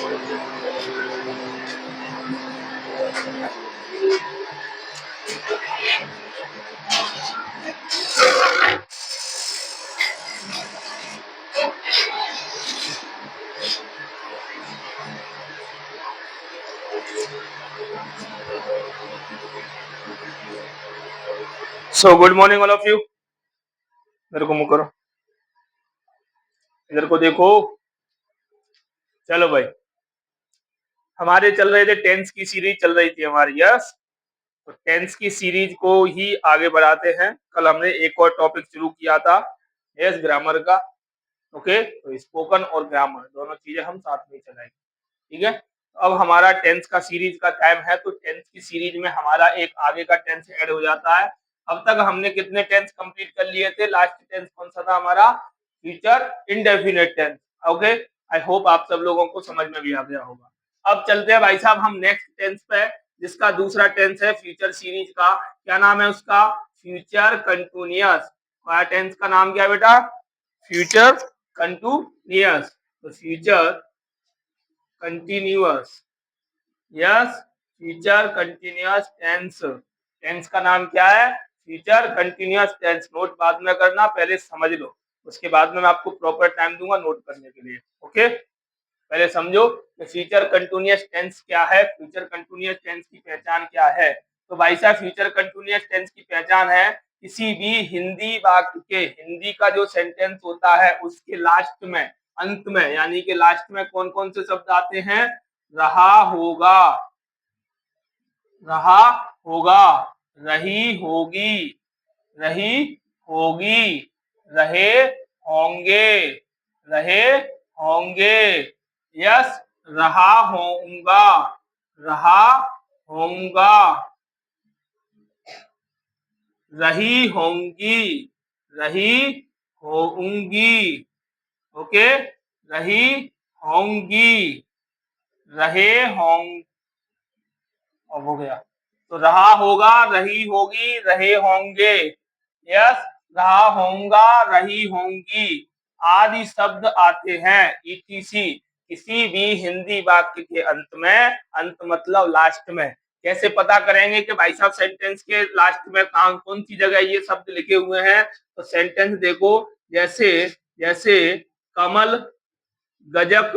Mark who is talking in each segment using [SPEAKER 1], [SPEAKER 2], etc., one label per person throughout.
[SPEAKER 1] So good morning all of you. मेरे को मुँह करो, इधर को देखो। चलो भाई, हमारे चल रहे थे टेंस की सीरीज चल रही थी हमारी। यस, तो टेंस की सीरीज को ही आगे बढ़ाते हैं। कल हमने एक और टॉपिक शुरू किया था, यस, ग्रामर का। ओके, तो स्पोकन और ग्रामर दोनों चीजें हम साथ में चलाएंगे। ठीक है, तो अब हमारा टेंस का सीरीज का टाइम है, तो टेंस की सीरीज में हमारा एक आगे का टेंस ऐड हो जाता है। अब तक हमने कितने टेंस कंप्लीट कर लिए थे? लास्ट टेंस कौन सा था हमारा? Future indefinite tense. Okay, I hope आप सब लोगों को समझ में भी आ गया होगा। अब चलते हैं भाई साहब हम नेक्स्ट टेंस पे, जिसका दूसरा टेंस है फ्यूचर सीरीज का। क्या नाम है उसका? Future continuous. टेंस का नाम क्या है बेटा? Future continuous. तो future continuous, yes, future continuous tense. Tense का नाम क्या है? Future continuous tense. नोट बाद में करना, पहले समझ लो, उसके बाद में मैं आपको प्रॉपर टाइम दूंगा नोट करने के लिए। ओके, पहले समझो कि फ्यूचर कंटिन्यूअस टेंस क्या है, फ्यूचर कंटिन्यूअस टेंस की पहचान क्या है। तो भाई साहब, फ्यूचर कंटिन्यूअस टेंस की पहचान है किसी भी हिंदी वाक्य के, हिंदी का जो सेंटेंस होता है उसके लास्ट में, अंत में, यानी कि लास्ट में कौन कौन से शब्द आते हैं? रहा होगा, रहा होगा, रही होगी, रही होगी, रहे होंगे, रहे होंगे, यस, रहा होऊंगा, रहा होऊंगा, रही होंगी, रही होऊंगी। ओके, रही होंगी, रहे होंगे, अब हो गया। तो रहा होगा, रही होगी, रहे होंगे, यस, रहा होऊंगा, रही होंगी आदि शब्द आते हैं ईटीसी किसी भी हिंदी वाक्य के अंत में। अंत मतलब लास्ट में। कैसे पता करेंगे कि भाई साहब सेंटेंस के लास्ट में कहां कौन सी जगह ये शब्द लिखे हुए हैं? तो सेंटेंस देखो, जैसे जैसे कमल गजक,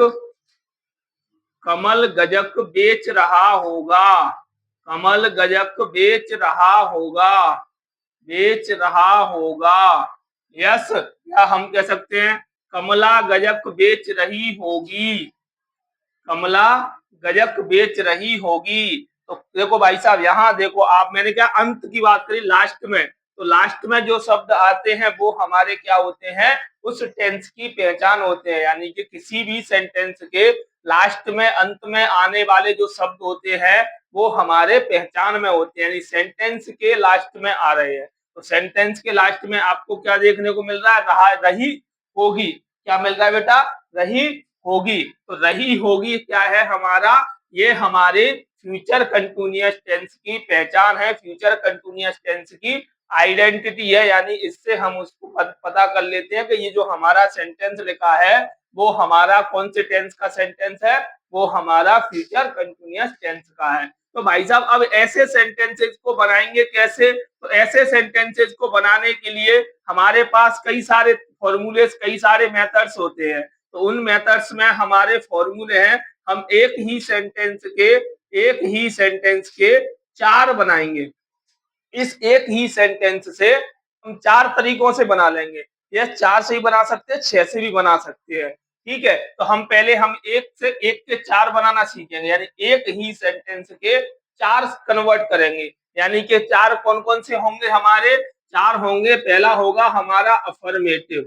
[SPEAKER 1] कमल गजक बेच रहा होगा, कमल गजक बेच रहा होगा, बेच रहा होगा, यस, या हम कह सकते हैं कमला गजक बेच रही होगी, कमला गजक बेच रही होगी। तो देखो भाई साहब, यहाँ देखो आप, मैंने क्या अंत की बात करी, लास्ट में। तो लास्ट में जो शब्द आते हैं वो हमारे क्या होते हैं? उस टेंस की पहचान होते हैं। यानी कि किसी भी सेंटेंस के लास्ट में, अंत में आने वाले जो शब्द होते हैं वो हमारे पहचान में होते हैं, यानी सेंटेंस के लास्ट में आ रहे हैं। तो सेंटेंस के लास्ट में आपको क्या देखने को मिल रहा है? रहा, रही होगी। क्या मिल रहा है बेटा? रही होगी। तो रही होगी क्या है हमारा? ये हमारे फ्यूचर कंटिन्यूअस टेंस की पहचान है, फ्यूचर कंटिन्यूअस टेंस की आइडेंटिटी है। यानी इससे हम उसको पता कर लेते हैं कि ये जो हमारा सेंटेंस लिखा है वो हमारा कौन से टेंस का सेंटेंस है? वो हमारा फ्यूचर कंटिन्यूअस टेंस का है। तो भाई साहब, अब ऐसे सेंटेंसेस को बनाएंगे कैसे? तो ऐसे सेंटेंसेस को बनाने के लिए हमारे पास कई सारे फॉर्मूले, कई सारे मेथड्स होते हैं। तो उन मेथड्स में हमारे फॉर्मूले हैं। हम एक ही सेंटेंस के चार बनाएंगे। इस एक ही सेंटेंस से हम चार तरीकों से बना लेंगे। ये चार से ही बना सकते हैं, छह से भी बना सकते हैं। ठीक है, तो हम पहले हम एक से एक के चार बनाना सीखेंगे, यानी एक ही सेंटेंस के चार कन्वर्ट करेंगे। यानी कि चार कौन कौन से होंगे हमारे? चार होंगे। पहला होगा हमारा अफर्मेटिव।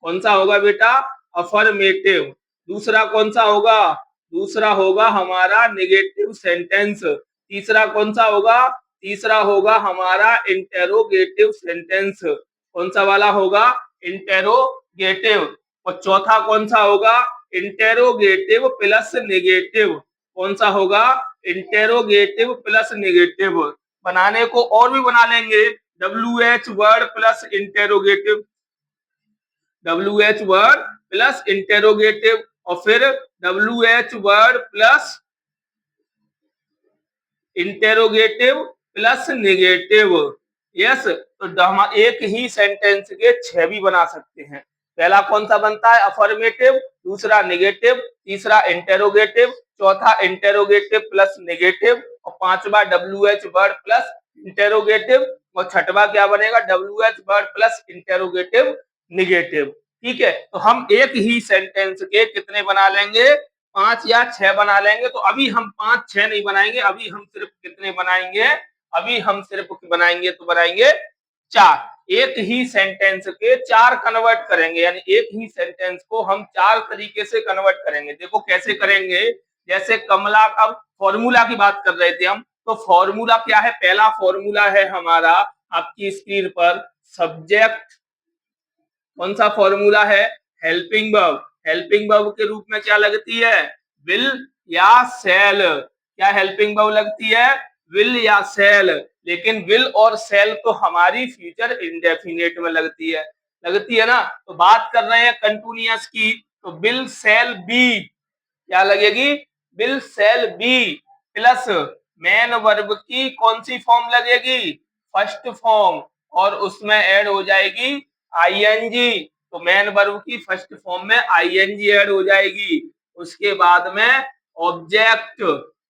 [SPEAKER 1] कौन सा होगा बेटा? अफर्मेटिव। दूसरा कौन सा होगा? दूसरा होगा हमारा नेगेटिव सेंटेंस। तीसरा कौन सा होगा? तीसरा होगा हमारा इंटेरोगेटिव सेंटेंस। कौन सा वाला होगा? इंटेरोगेटिव। और चौथा कौन सा होगा? Interrogative plus negative. कौन सा होगा? Interrogative plus negative. बनाने को और भी बना लेंगे, WH word plus interrogative, WH word plus interrogative. और फिर WH word plus interrogative plus negative. Yes, तो हम एक ही सेंटेंस के 6 भी बना सकते हैं। पहला कौन सा बनता है? अफर्मेटिव, दूसरा नेगेटिव, तीसरा इंटेरोगेटिव, चौथा इंटेरोगेटिव प्लस नेगेटिव और पांचवा WH वर्ड प्लस इंटेरोगेटिव और छठवा क्या बनेगा? WH word plus interrogative negative. ठीक है, तो हम एक ही सेंटेंस के कितने बना लेंगे? 5 या 6 बना लेंगे। तो अभी हम 5-6 नहीं बनाएंगे, अभी हम सिर्फ कितने बनाएंगे? अभी हम सिर्फ बनाएंगे तो बनाएंगे 4। एक ही सेंटेंस के 4 कन्वर्ट करेंगे, यानी एक ही सेंटेंस को हम 4 तरीके से कन्वर्ट करेंगे। देखो कैसे करेंगे। जैसे कमला, अब फॉर्मूला की बात कर रहे थे हम, तो फॉर्मूला क्या है? पहला फॉर्मूला है हमारा आपकी स्क्रीन पर सब्जेक्ट। कौन सा फॉर्मूला है? Helping verb. हेल्पिंग वर्ब के रूप में क्या लगती है? विल या सेल। क्या हेल्पिंग वर्ब लगती है? विल या सेल। लेकिन विल और सेल तो हमारी फ्यूचर इंडेफिनिट में लगती है ना। तो बात कर रहे हैं कंटिन्यूअस की, तो विल सेल बी क्या लगेगी? Will shall be plus main verb की कौन सी फॉर्म लगेगी? फर्स्ट फॉर्म, और उसमें ऐड हो जाएगी आईएनजी। तो मेन वर्ब की फर्स्ट फॉर्म में आईएनजी ऐड हो जाएगी। उसके बाद में ऑब्जेक्ट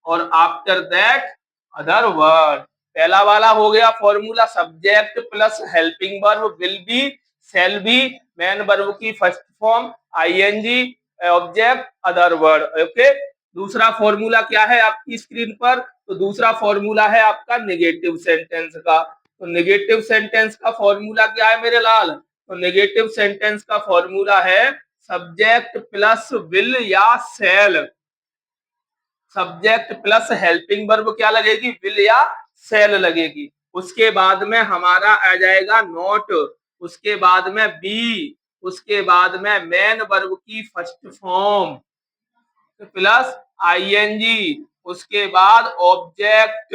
[SPEAKER 1] और आफ्टर दैट अदर वर्ड। पहला वाला हो गया formula subject plus helping verb will be sell be, main verb की first form ING, object other word. Okay, दूसरा फॉर्मूला क्या है आपकी स्क्रीन पर? तो दूसरा फॉर्मूला है आपका नेगेटिव सेंटेंस का। तो नेगेटिव सेंटेंस का फॉर्मूला क्या है मेरे लाल? तो नेगेटिव सेंटेंस का फॉर्मूला है सब्जेक्ट प्लस विल या shall. Subject plus helping verb क्या लगेगी? विल या सेल लगेगी। उसके बाद में हमारा आ जाएगा नॉट, उसके बाद में बी, उसके बाद में मेन वर्ब की फर्स्ट फॉर्म प्लस आईएनजी, उसके बाद ऑब्जेक्ट,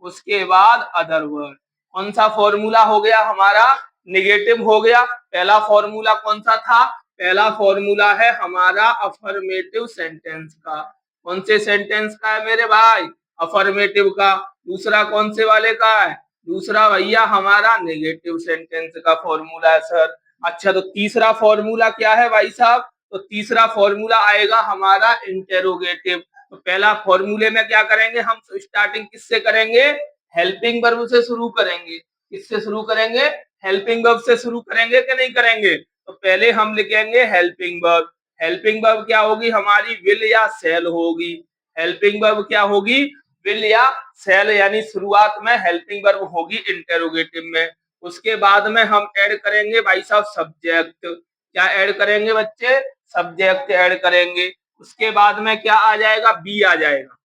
[SPEAKER 1] उसके बाद अदर वर्ड। कौन सा फॉर्मूला हो गया हमारा? नेगेटिव हो गया। पहला फॉर्मूला कौन सा था? पहला फॉर्मूला है हमारा अफर्मेटिव सेंटेंस का। कौन से सेंटेंस का है मेरे भाई? अफर्मेटिव का। दूसरा कौन से वाले का है? दूसरा भैया हमारा नेगेटिव सेंटेंस का फॉर्मूला है सर। अच्छा, तो तीसरा फॉर्मूला क्या है भाई साहब? तो तीसरा फॉर्मूला आएगा हमारा इंटेरोगेटिव। तो पहला फॉर्मूले में क्या करेंगे हम? स्टार्टिंग किससे करेंगे? हेल्पिंग वर्ब से शुरू करेंगे। किससे शुरू करेंगे? हेल्पिंग वर्ब से शुरू करेंगे कि नहीं करेंगे? तो पहले हम लिखेंगे हेल्पिंग वर्ब। हेल्पिंग वर्ब क्या होगी हमारी? विल या सेल होगी। हेल्पिंग वर्ब क्या होगी? विल या सेल, यानी शुरुआत में हेल्पिंग वर्ब होगी इंटेरोगेटिव में। उसके बाद में हम ऐड करेंगे भाई साहब सब्जेक्ट। क्या ऐड करेंगे बच्चे? सब्जेक्ट ऐड करेंगे। उसके बाद में क्या आ जाएगा? बी आ जाएगा।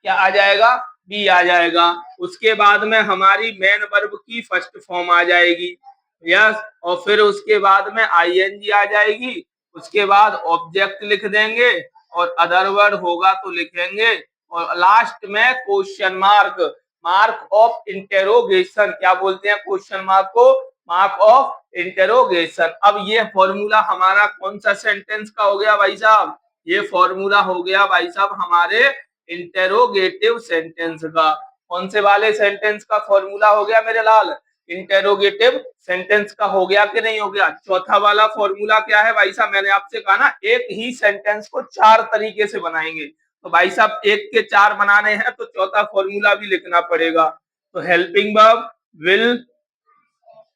[SPEAKER 1] क्या आ जाएगा? बी आ जाएगा। उसके बाद में हमारी मेन वर्ब की फर्स्ट फॉर्म आ जाएगी। यस, और फिर उसके बाद में आईएनजी आ जाएगी। उसके बाद ऑब्जेक्ट लिख देंगे और अदर वर्ड होगा तो लिखेंगे, और लास्ट में question mark, mark of interrogation. क्या बोलते हैं क्वेश्चन मार्क को? Mark of interrogation. अब ये फॉर्मूला हमारा कौन सा सेंटेंस का हो गया भाई साहब? ये फॉर्मूला हो गया भाई साहब हमारे इंटेरोगेटिव सेंटेंस का। कौन से वाले सेंटेंस का फॉर्मूला हो गया मेरे लाल? इंटेरोगेटिव सेंटेंस का हो गया कि नहीं हो गया? चौथा वाला फॉर्मूला क्या है भाई साहब? मैंने आपसे कहा ना एक ही सेंटेंस को 4 तरीके से बनाएंगे। तो भाई साहब एक के 4 बनाने हैं तो चौथा फॉर्मूला भी लिखना पड़ेगा। तो हेल्पिंग वर्ब विल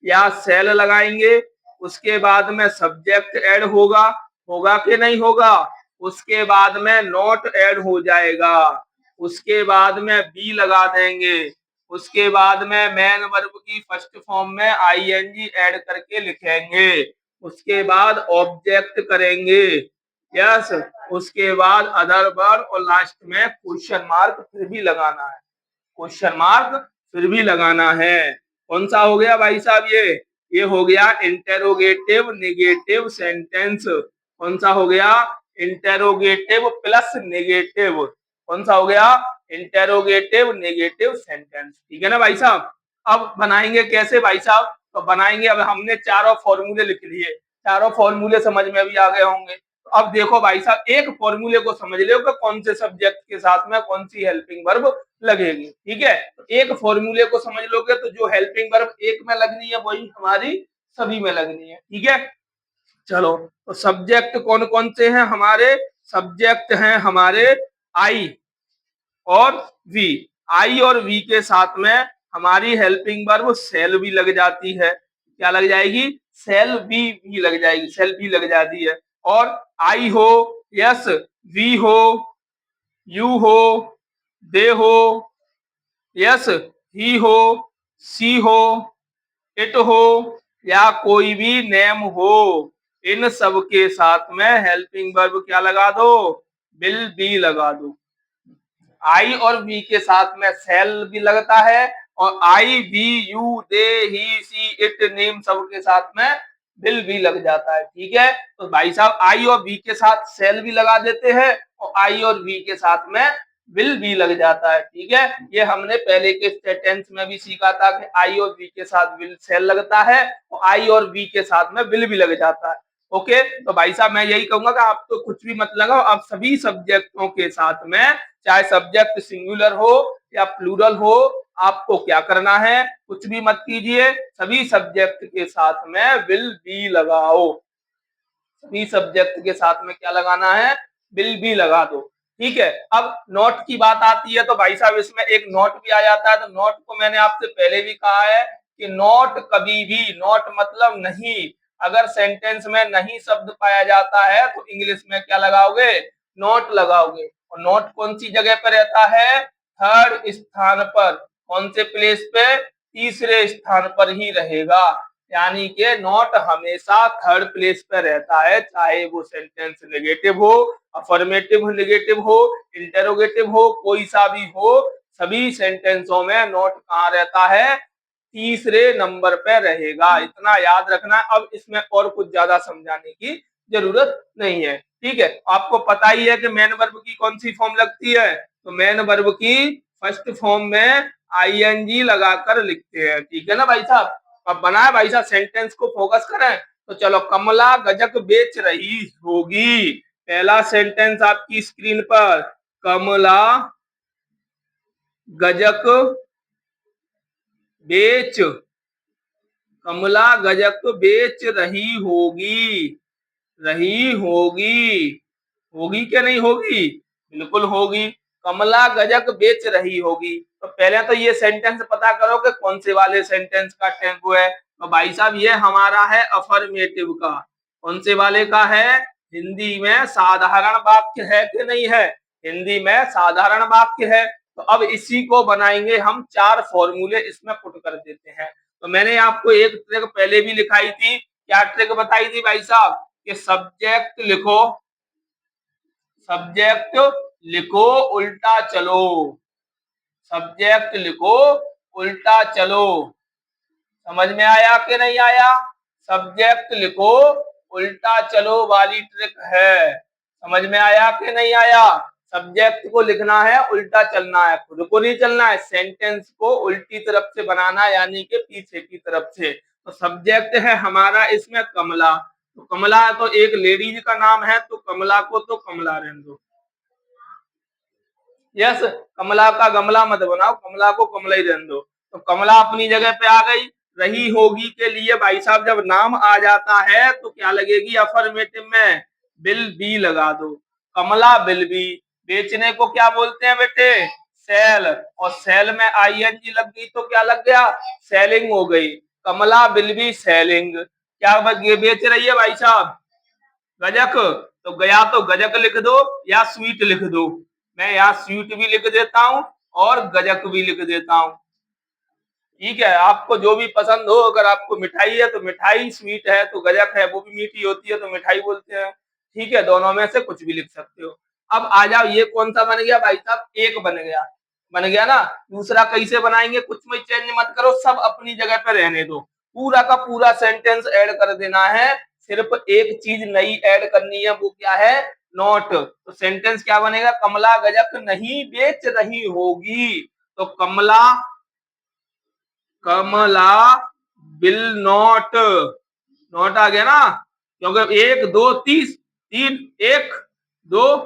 [SPEAKER 1] या सेल लगाएंगे। उसके बाद में सब्जेक्ट ऐड होगा, होगा कि नहीं होगा? उसके बाद में नॉट ऐड हो जाएगा। उसके बाद में बी लगा देंगे। उसके बाद में मेन वर्ब की फर्स्ट फॉर्म में आईएनजी ऐड करके लिखेंगे। उसके बाद ऑब्जेक्ट करेंगे। यस, उसके बाद अदर वर्ड और लास्ट में क्वेश्चन मार्क फिर भी लगाना है। क्वेश्चन मार्क फिर भी लगाना है। कौन सा हो गया भाई साहब? ये हो गया इंटेरोगेटिव नेगेटिव सेंटेंस। कौन सा हो गया? Interrogative plus negative. कौन सा हो गया? Interrogative negative sentence. ठीक है ना भाई साहब? अब बनाएंगे कैसे भाई साहब? तो बनाएंगे, अब हमने चारों फॉर्मूले लिख लिए, चारों फॉर्मूले समझ में भी आ गए होंगे। अब देखो भाई साहब, एक फॉर्मूले को समझ लो कि कौन से सब्जेक्ट के साथ में कौन सी हेल्पिंग वर्ब लगेगी। ठीक है, तो एक फॉर्मूले को समझ लोगे तो जो हेल्पिंग वर्ब एक में लगनी है वही हमारी सभी में लगनी है। ठीक है, चलो, तो सब्जेक्ट कौन कौन से हैं हमारे? सब्जेक्ट हैं हमारे आई और वी। आई और वी के साथ में हमारी हेल्पिंग वर्ब सेल भी लग जाती है। क्या लग जाएगी? सेल भी लग जाएगी, सेल भी लग जाती है। और आई हो, यस, वी हो, यू हो, दे हो, यस, ही हो, सी हो, इट हो, या कोई भी नेम हो, इन सब के साथ में हेल्पिंग वर्ब क्या लगा दो? विल बी लगा दो। आई और वी के साथ में सेल भी लगता है, और I, we, you, they, he, she, it, name सब के साथ में विल भी लग जाता है। ठीक है, तो भाई साहब आई और वी के साथ सेल भी लगा देते हैं, और आई और वी के साथ में विल भी लग जाता है। ठीक है, ये हमने पहले के सेंटेंस में भी सीखा था कि आई और वी के साथ विल सेल लगता है, और आई और वी के साथ में विल भी लग जाता है। ओके, तो भाई साहब मैं यही कहूंगा कि आप तो कुछ भी मत लगाओ, आप सभी सब्जेक्टों के साथ में, चाहे सब्जेक्ट सिंगुलर हो या प्लूरल हो, आपको क्या करना है? कुछ भी मत कीजिए, सभी सब्जेक्ट के साथ में विल बी लगाओ। सभी सब्जेक्ट के साथ में क्या लगाना है? विल बी लगा दो। ठीक है, अब नोट की बात आती है तो भाई साहब इसमें एक नोट भी आ जाता है। तो नोट को मैंने आपसे पहले भी कहा है कि नोट कभी भी, नोट मतलब नहीं, अगर सेंटेंस में नहीं शब्द पाया जाता है तो इंग्लिश में क्या लगाओगे? नोट लगाओगे। और नोट कौन सी जगह पर रहता है? थर्ड स्थान पर। कौन से प्लेस पे? तीसरे स्थान पर ही रहेगा। यानी कि नॉट हमेशा थर्ड प्लेस पे रहता है, चाहे वो सेंटेंस नेगेटिव हो, अफर्मेटिव नेगेटिव हो, इंटेरोगेटिव हो, कोई सा भी हो, सभी सेंटेंसों में नॉट कहाँ रहता है? तीसरे नंबर पे रहेगा। इतना याद रखना। अब इसमें और कुछ ज्यादा समझाने की जरूरत नहीं है। ठीक है, आपको पता ही है कि मेन वर्ब की कौन सी फॉर्म लगती है? तो मेन वर्ब की फर्स्ट फॉर्म में आईएनजी लगाकर लिखते हैं। ठीक है ना भाई साहब? अब बनाए भाई साहब, सेंटेंस को फोकस करें। तो चलो, कमला गजक बेच रही होगी। पहला सेंटेंस आपकी स्क्रीन पर, कमला गजक बेच, कमला गजक बेच रही होगी। रही होगी, होगी क्या नहीं होगी? बिल्कुल होगी। कमला गजक बेच रही होगी। तो पहले तो ये सेंटेंस पता करो कि कौन से वाले सेंटेंस का टेम्पो है। तो भाई साहब ये हमारा है अफर्मेटिव का। कौन से वाले का है? हिंदी में साधारण वाक्य है कि नहीं है? हिंदी में साधारण वाक्य है। तो अब इसी को बनाएंगे हम, चार फॉर्मूले इसमें पुट कर देते हैं। तो मैंने आपको एक ट्रिक पहले भी लिखाई थी। क्या ट्रिक बताई थी भाई साहब? कि सब्जेक्ट लिखो, सब्जेक्ट लिखो, उल्टा चलो। सब्जेक्ट लिखो, उल्टा चलो। समझ में आया कि नहीं आया? सब्जेक्ट लिखो, उल्टा चलो वाली ट्रिक है। समझ में आया कि नहीं आया? सब्जेक्ट को लिखना है, उल्टा चलना है, खुद को नहीं चलना है, सेंटेंस को उल्टी तरफ से बनाना, यानी कि पीछे की तरफ से। तो सब्जेक्ट है हमारा इसमें कमला। तो कमला तो एक लेडीज का नाम है, तो कमला को तो कमला रहने दो। यस, कमला का गमला मत बनाओ, कमला को कमला ही रहने दो। तो कमला अपनी जगह पे आ गई। रही होगी के लिए भाई साहब जब नाम आ जाता है तो क्या लगेगी? अफर्मेटिव में विल बी लगा दो। कमला विल बी। बेचने को क्या बोलते हैं बेटे? सेल। और सेल में आईएनजी लग गई तो क्या लग गया? सेलिंग हो गई। कमला विल बी सेलिंग। क्या बेच रही है भाई साहब? गजक। तो गया तो गजक लिख दो या स्वीट लिख दो। मैं यहाँ स्वीट भी लिख देता हूँ और गजक भी लिख देता हूँ। ठीक है, आपको जो भी पसंद हो, अगर आपको मिठाई है तो मिठाई, स्वीट है तो गजक है, वो भी मीठी होती है तो मिठाई बोलते हैं। ठीक है, दोनों में से कुछ भी लिख सकते हो। अब आ जाओ, ये कौन सा बन गया भाई साहब? एक बन गया। बन गया ना? दूसरा कैसे बनाएंगे? कुछ में चेंज मत करो, सब अपनी जगह पे रहने दो। पूरा का पूरा सेंटेंस ऐड कर देना है। सिर्फ एक चीज नई ऐड करनी है, वो क्या है? नॉट। तो सेंटेंस क्या बनेगा? कमला गजक नहीं बेच रही होगी। तो कमला, कमला विल नॉट। नॉट आ गया ना? क्योंकि एक दो तीन, एक, दो,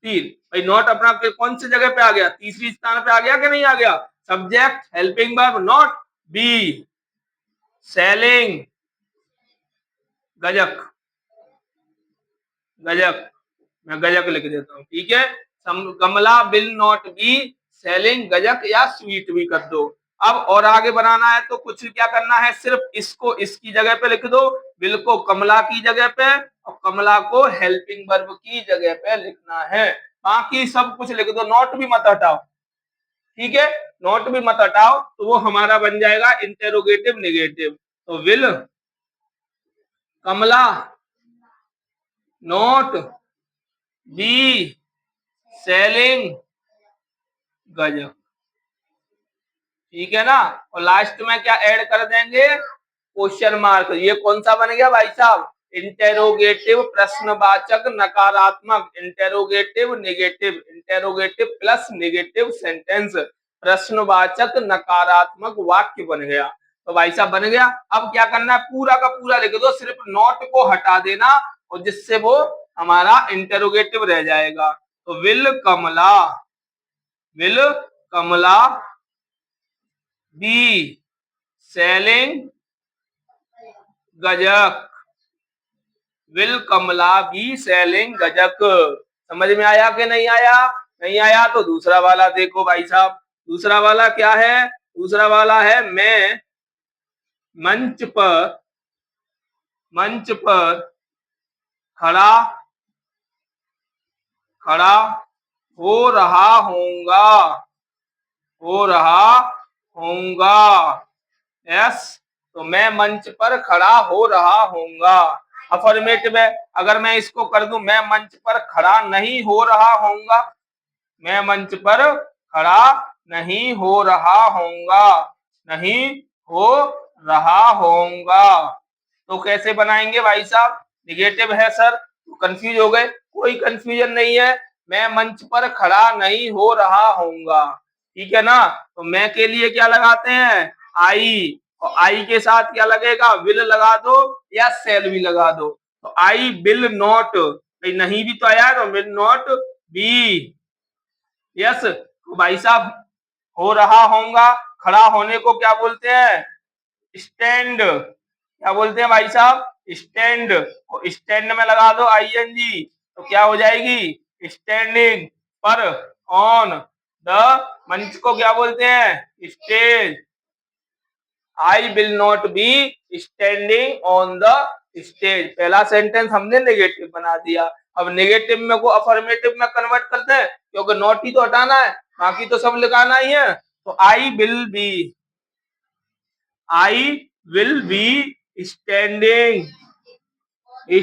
[SPEAKER 1] तीन। भाई नॉट अपना कौन सी जगह पे आ गया? तीसरी स्थान पे आ गया कि नहीं आ गया? Subject, helping verb, not, be selling, गजक, गजक, मैं गजक लिख देता हूं, ठीक है। Kamla will not be selling गजक, या स्वीट भी कर दो। अब और आगे बनाना है तो कुछ क्या करना है, सिर्फ इसको इसकी जगह पे लिख दो, विल को कमला की जगह पे और कमला को हेल्पिंग वर्ब की जगह पे लिखना है। बाकी सब कुछ लिख दो, नॉट भी मत हटाओ, ठीक है। नॉट भी मत हटाओ, तो वो हमारा बन जाएगा इंटेरोगेटिव नेगेटिव। तो will Kamla not be selling गजक, ठीक है ना। और लास्ट में क्या ऐड कर देंगे? Question mark. ये कौन सा बन गया भाई साहब? इंटेरोगेटिव प्रश्नवाचक नकारात्मक, interrogative negative, interrogative plus negative sentence, प्रश्नवाचक नकारात्मक वाक्य बन गया। तो भाई साहब बन गया। अब क्या करना है, पूरा का पूरा लिख दो, सिर्फ नॉट को हटा देना और जिससे वो हमारा इंटेरोगेटिव रह जाएगा। तो विल कमला बी सेलिंग गजक, विल कमला बी सेलिंग गजक। समझ में आया कि नहीं आया? नहीं आया तो दूसरा वाला देखो भाई साहब। दूसरा वाला क्या है? दूसरा वाला है मैं मंच पर खड़ा हो रहा होऊंगा। यस, तो मैं मंच पर खड़ा हो रहा होऊंगा। अफर्मेटिव है। अगर मैं इसको कर दूं, मैं मंच पर खड़ा नहीं हो रहा होऊंगा, मैं मंच पर खड़ा नहीं हो रहा होऊंगा, नहीं हो रहा होऊंगा। तो कैसे बनाएंगे भाई साहब? निगेटिव है सर, तो कंफ्यूज हो गए? कोई कंफ्यूजन नहीं है, मैं मंच पर खड़ा नहीं हो रहा होऊंगा, ठीक है ना। तो मैं के लिए क्या लगाते हैं? आई, और आई के साथ क्या लगेगा? विल लगा दो या सेल भी लगा दो। तो आई विल नॉट, नहीं भी तो आया है, तो विल नॉट बी। यस, तो भाई साहब हो रहा होऊंगा, खड़ा होने को क्या बोलते हैं? स्टैंड। क्या बोलते हैं भाई साहब? स्टैंड। स्टैंड में लगा दो आईएनजी, तो क्या हो जाएगी? स्टैंडिंग। पर ऑन द, मंच को क्या बोलते हैं? Stage. I will not B standing on the stage. पहला सेंटेंस हमने नेगेटिव बना दिया। अब नेगेटिव में को अफर्मेटिव में कन्वर्ट करते हैं, क्योंकि नॉट ही तो हटाना है, बाकी तो सब लिखाना ही है। तो I will be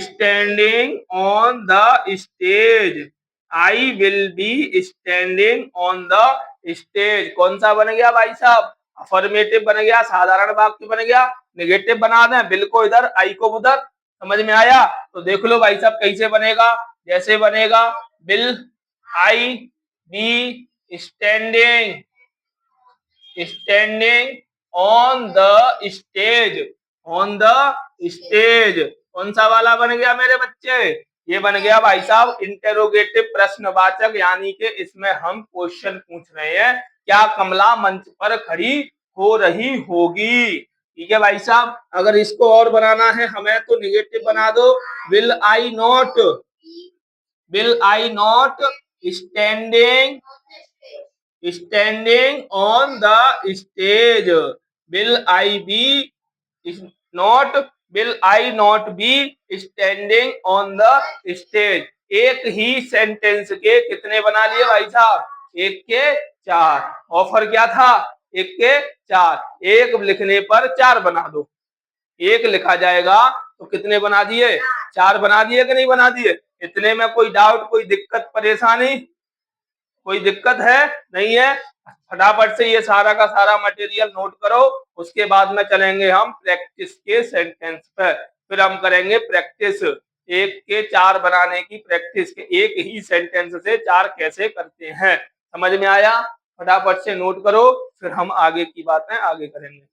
[SPEAKER 1] standing on the stage. I will be standing on the stage. कौन सा बन गया भाई साहब? अफर्मेटिव बन गया, साधारण वाक्य बन गया। नेगेटिव बना दें, विल को इधर, आई को उधर। समझ में आया? तो देख लो भाई साहब कैसे बनेगा। जैसे बनेगा, will I B standing on the stage. कौन सा वाला बन गया मेरे बच्चे? ये बन गया भाई साहब इंटेरोगेटिव प्रश्नवाचक, यानी कि इसमें हम क्वेश्चन पूछ रहे हैं, क्या कमला मंच पर खड़ी हो रही होगी? ठीक है भाई साहब। अगर इसको और बनाना है हमें तो निगेटिव बना दो, will I not standing on the stage. Will I not be standing on the stage. एक ही सेंटेंस के कितने बना लिए भाई साहब? एक के चार। ऑफर क्या था? एक के चार। एक लिखने पर चार बना दो, एक लिखा जाएगा तो कितने बना दिए? चार बना दिए कि नहीं बना दिए? इतने में कोई डाउट, कोई दिक्कत, परेशानी? कोई दिक्कत है? नहीं है? फटाफट से ये सारा का सारा मटेरियल नोट करो, उसके बाद में चलेंगे हम प्रैक्टिस के सेंटेंस पर। फिर हम करेंगे प्रैक्टिस एक के चार बनाने की, प्रैक्टिस के एक ही सेंटेंस से चार कैसे करते हैं। समझ में आया? फटाफट से नोट करो, फिर हम आगे की बातें आगे करेंगे।